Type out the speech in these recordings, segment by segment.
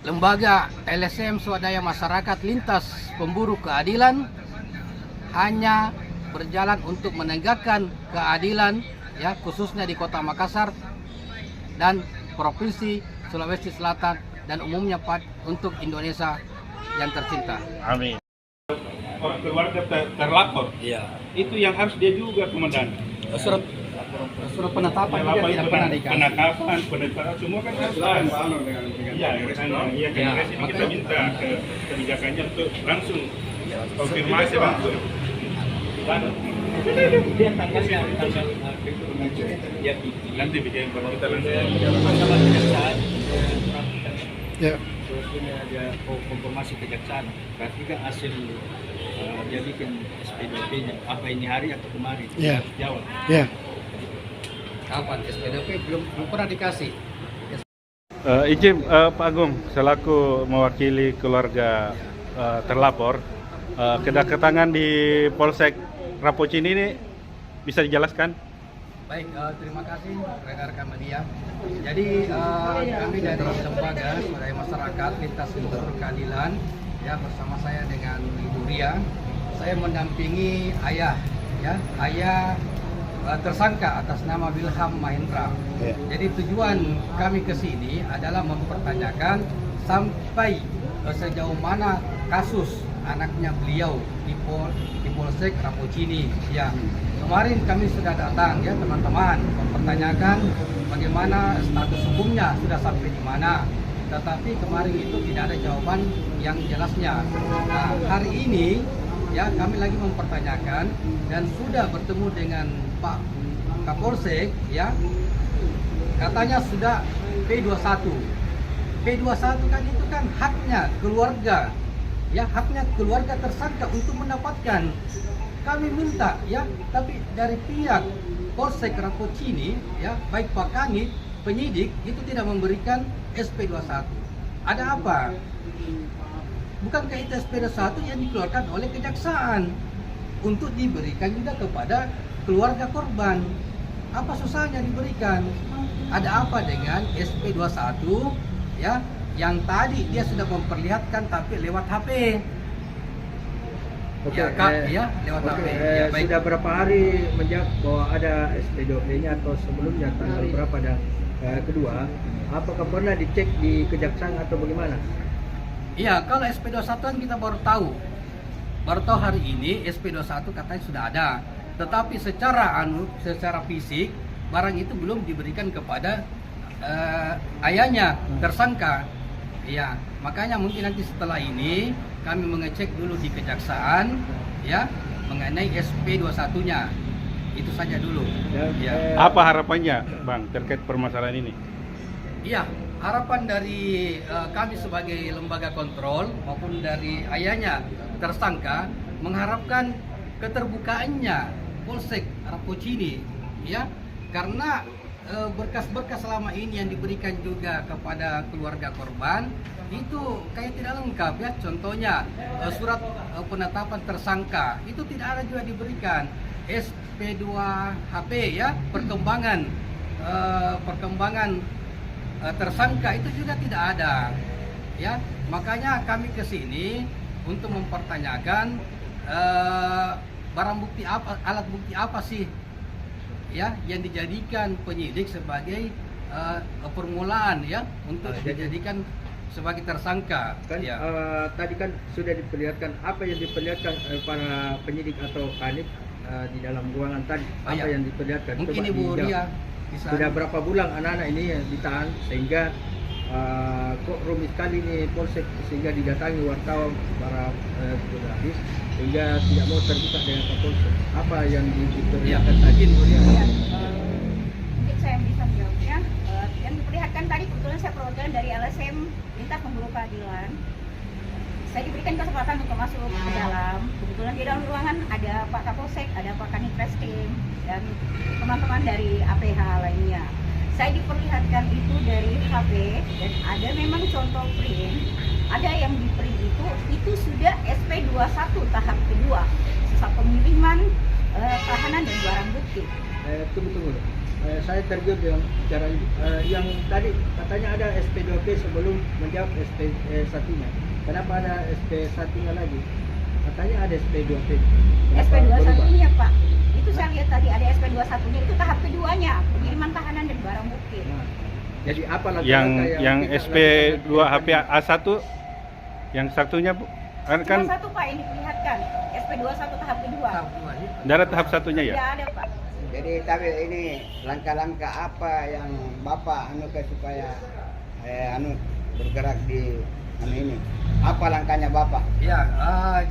lembaga LSM Swadaya Masyarakat Lintas Pemburu Keadilan hanya berjalan untuk menegakkan keadilan, ya, khususnya di Kota Makassar dan Provinsi Sulawesi Selatan dan umumnya untuk Indonesia yang tercinta. Amin. Orang keluarga terlapor, Iya. itu yang harus dia juga, Komandan. Surat penetapan juga tidak pernah dikasih. Penetapan, penetapan semua kan harus ada. Iya, kita minta ke kebijakannya untuk langsung konfirmasi langsung. Dia tanggalnya Nanti bikin kita langsung. masalah kejaksaan. Ya. Terus ini ada konfirmasi kejaksaan. Berarti kan hasil dia bikin SPDP-nya apa ini hari atau kemarin? Ya. Jawab. Ya. Kapan SPDP belum pernah dikasih. Izin Pak Agung, selaku mewakili keluarga terlapor, kedatangan di Polsek Rapocini ini bisa dijelaskan? Baik, terima kasih rekan-rekan media. Jadi kami dari lembaga Swadaya Masyarakat Lintas Pemburu Keadilan, ya, bersama saya dengan Ibu Ria, saya mendampingi ayah tersangka atas nama Wilham Mahendra. Ya. Jadi tujuan kami ke sini adalah mempertanyakan sampai sejauh mana kasus anaknya beliau di Polsek Rapocini. Ya, kemarin kami sudah datang, ya teman-teman, mempertanyakan bagaimana status hukumnya, sudah sampai di mana. Tetapi kemarin itu tidak ada jawaban yang jelasnya. Nah, hari ini ya kami lagi mempertanyakan dan sudah bertemu dengan Pak Kapolsek, ya, katanya sudah P21. P21 kan itu kan haknya keluarga, ya, haknya keluarga tersangka untuk mendapatkan. Kami minta, ya, tapi dari pihak Polsek Rapocini, ya, baik Pak Kanit, penyidik itu tidak memberikan SP21. Ada apa? Bukankah itu SP21 yang dikeluarkan oleh kejaksaan untuk diberikan juga kepada keluarga korban? Apa susahnya diberikan? Ada apa dengan SP21, ya, yang tadi dia sudah memperlihatkan tapi lewat HP? Oke, Ya, Kak, ya, lewat HP. Ya, baik. Sudah berapa hari menjawab bahwa ada SP2P-nya atau sebelumnya tanggal berapa? Dan kedua, apakah pernah dicek di kejaksaan atau bagaimana? Iya, kalau SP21 kan kita baru tahu hari ini SP21 katanya sudah ada. Tetapi secara fisik barang itu belum diberikan kepada ayahnya tersangka. Iya, makanya mungkin nanti setelah ini kami mengecek dulu di kejaksaan, ya, mengenai SP21-nya. Itu saja dulu. Ya. Apa harapannya, Bang, terkait permasalahan ini? Iya, harapan dari kami sebagai lembaga kontrol maupun dari ayahnya tersangka mengharapkan keterbukaannya Polsek Rapocini, ya, karena berkas-berkas selama ini yang diberikan juga kepada keluarga korban itu kayak tidak lengkap, ya. Contohnya surat penetapan tersangka itu tidak ada juga diberikan. SP2HP, ya, perkembangan tersangka itu juga tidak ada, ya. Makanya kami ke sini untuk mempertanyakan barang bukti apa, alat bukti apa sih, ya, yang dijadikan penyidik sebagai permulaan, ya, untuk dijadikan sebagai tersangka. Kan Ya. tadi kan sudah diperlihatkan apa yang diperlihatkan para penyidik atau kanit di dalam ruangan tadi. Apa Ya. yang diperlihatkan? Mungkin Coba Ibu dijawab. Ria bisa. Sudah berapa bulan anak-anak ini yang ditahan sehingga kok rumit sekali nih Polsek sehingga didatangi wartawan para jurnalis sehingga tidak mau terbuka dengan Kapolsek. Apa yang Ya, diperlihatkan tadi? mungkin Bu Ria. Ya, mungkin saya bisa menjawabnya. Yang diperlihatkan tadi kebetulan saya perwakilan dari LSM Lintas Pemburu Keadilan. Saya diberikan kesempatan untuk masuk ke dalam. Kebetulan di dalam ruangan ada Pak Kapolsek, ada Pak Kanit Reskrim, dan teman-teman dari APH lainnya. Saya diperlihatkan itu dari HP dan ada memang contoh print. Ada yang di print itu sudah SP21 tahap kedua, sisa pengiriman tahanan dan barang bukti. Tunggu. saya tergiur dengan bicara yang tadi katanya ada SP2P sebelum menjawab SP1-nya. Kenapa ada SP1-nya lagi? Katanya ada SP2P. SP21-nya Pak, itu saya lihat tadi ada SP21-nya, itu tahap keduanya, pengiriman tahanan dan barang bukti. Nah, jadi apa langkah-langkah yang kita SP2 lakukan? HP A1 yang satunya Bu? Cuma kan satu Pak yang diperlihatkan, SP21 tahap kedua. dari tahap satunya ya. Tidak ada Pak. Jadi tapi ini langkah-langkah apa yang Bapak supaya bergerak di ini? Apa langkahnya Bapak? Ya,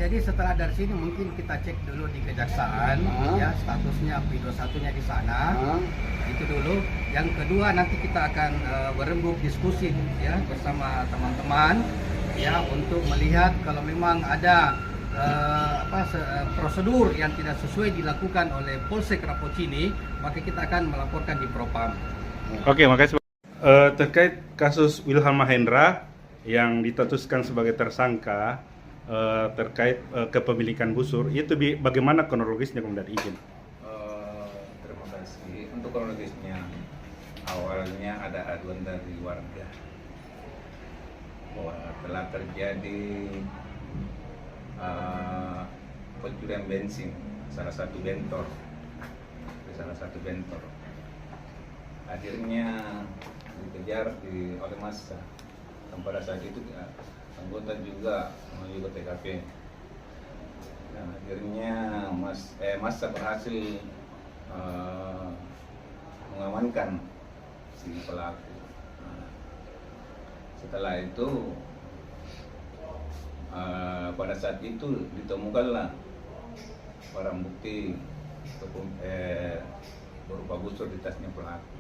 jadi setelah dari sini mungkin kita cek dulu di kejaksaan, ya statusnya P21-nya di sana. Itu dulu. Yang kedua nanti kita akan berembuk diskusi ya bersama teman-teman ya untuk melihat kalau memang ada prosedur yang tidak sesuai dilakukan oleh Polsek Rapocini, maka kita akan melaporkan di Propam. Oke, makasih. Terkait kasus Wilham Mahendra yang ditetapkan sebagai tersangka terkait kepemilikan busur, itu bagaimana kronologisnya kemudian izin? Terima kasih. Untuk kronologisnya, awalnya ada aduan dari warga bahwa telah terjadi pencurian bensin salah satu bentor. Akhirnya dikejar oleh massa. Dan pada saat itu anggota juga menuju ke TKP. Dan akhirnya massa berhasil mengamankan si pelaku. Nah, setelah itu pada saat itu ditemukanlah barang bukti berupa busur di tasnya pelaku.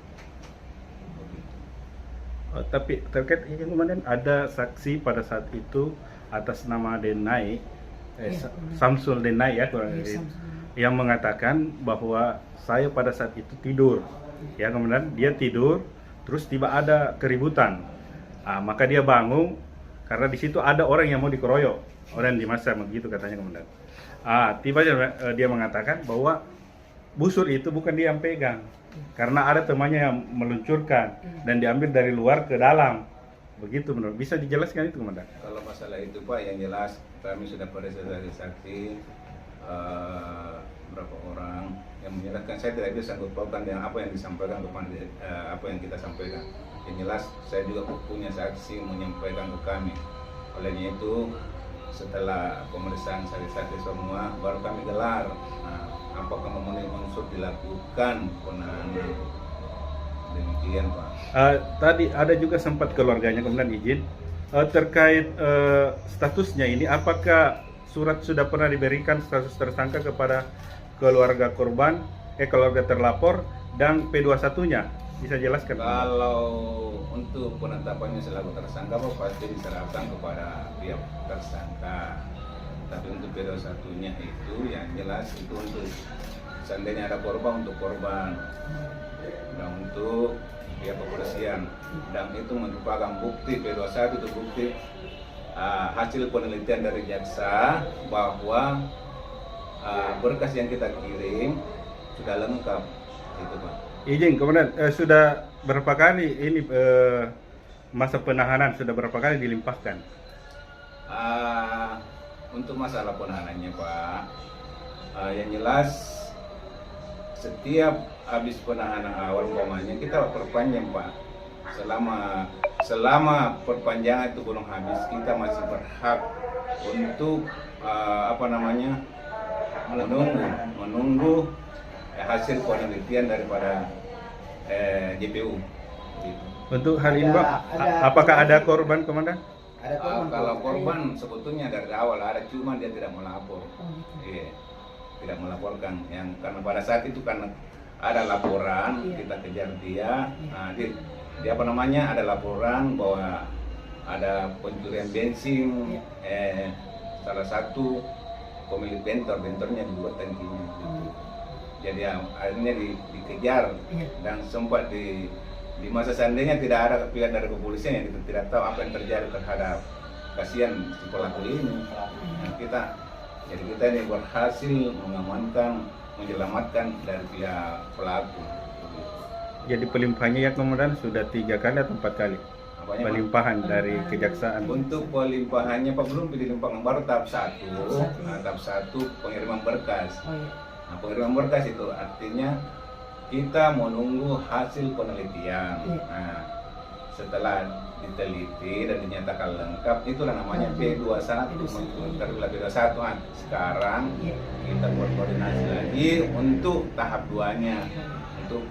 Tapi terkait ini kemudian ada saksi pada saat itu atas nama Denai, Samsul Denai ya kurang lebih, yang mengatakan bahwa saya pada saat itu tidur, ya kemudian dia tidur, terus tiba ada keributan, maka dia bangun karena di situ ada orang yang mau dikeroyok, orang di masa begitu katanya kemudian. Tiba dia mengatakan bahwa busur itu bukan dia yang pegang, karena ada temannya yang meluncurkan dan diambil dari luar ke dalam. Begitu menurut. Bisa dijelaskan itu Komandan? Kalau masalah itu Pak, yang jelas kami sudah pada saksi berapa orang yang menyerahkan. Saya tidak bisa sangkut pautkan dengan apa yang disampaikan kepada apa yang kita sampaikan. Yang jelas saya juga punya saksi menyampaikan ke kami. Olehnya itu setelah pemeriksaan saksi-saksi semua baru kami gelar. Apakah memenuhi unsur dilakukan penahanan, demikian Pak. Tadi ada juga sempat keluarganya kemudian izin terkait statusnya ini, apakah surat sudah pernah diberikan status tersangka kepada keluarga korban, keluarga terlapor dan P21-nya? Bisa jelaskan? Kalau untuk penetapannya selaku tersangka Pak, pasti diserahkan kepada pihak tersangka. Tapi untuk P21-nya itu yang jelas itu untuk seandainya ada korban, untuk korban dan untuk pihak kepolisian, dan itu merupakan bukti P21 itu bukti hasil penelitian dari jaksa bahwa berkas yang kita kirim sudah lengkap itu Pak. Izin kemudian sudah berapa kali ini masa penahanan, sudah berapa kali dilimpahkan? Untuk masalah penahanannya Pak, yang jelas setiap habis penahanan awal umpamanya kita perpanjang Pak. Selama perpanjangan itu belum habis, kita masih berhak untuk menunggu hasil penelitian daripada JPU. Untuk hal ini Pak, apakah ada korban Komandan? Kalau korban sebetulnya dari awal ada, cuma dia tidak melapor. Tidak melaporkan karena pada saat itu karena ada laporan, kita kejar dia. Dia ada laporan bahwa ada pencurian bensin, salah satu pemilik bentornya dibuat tangkinya. Jadi akhirnya dikejar dan sempat di masa seandainya tidak ada pihak dari kepolisian yang tidak tahu apa yang terjadi terhadap kasihan si pelaku ini. Kita ini berhasil mengamankan, menyelamatkan dari pihak pelaku. Jadi pelimpahannya ya komandan sudah 3 kali atau 4 kali Apanya, Pak? pelimpahan dari kejaksaan. Untuk pelimpahannya Pak belum pelimpahan baru tahap 1. Nah, tahap 1 pengiriman berkas. Nah, pengiriman berkas itu artinya kita menunggu hasil penelitian. Nah, setelah diteliti dan dinyatakan lengkap, itulah namanya P21 terbilang P21. Nah, sekarang kita buat koordinasi lagi untuk tahap 2-nya, untuk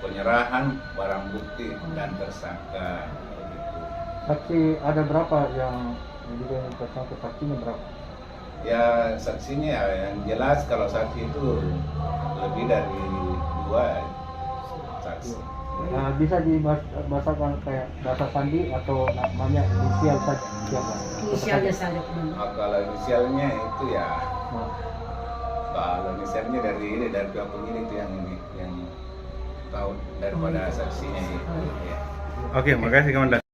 penyerahan barang bukti dan tersangka. Saksi ada berapa yang juga tersangka, saksinya berapa? Ya saksinya ya, yang jelas kalau saksi itu lebih dari 2 saksi. Bisa dibahasakan kayak data sandi atau namanya inisial saja siapa? Inisialnya saja. Kalau inisialnya itu ya, kalau inisialnya dari pihak penyidik itu yang tahu daripada saksinya itu. Ya. Oke, makasih komandan.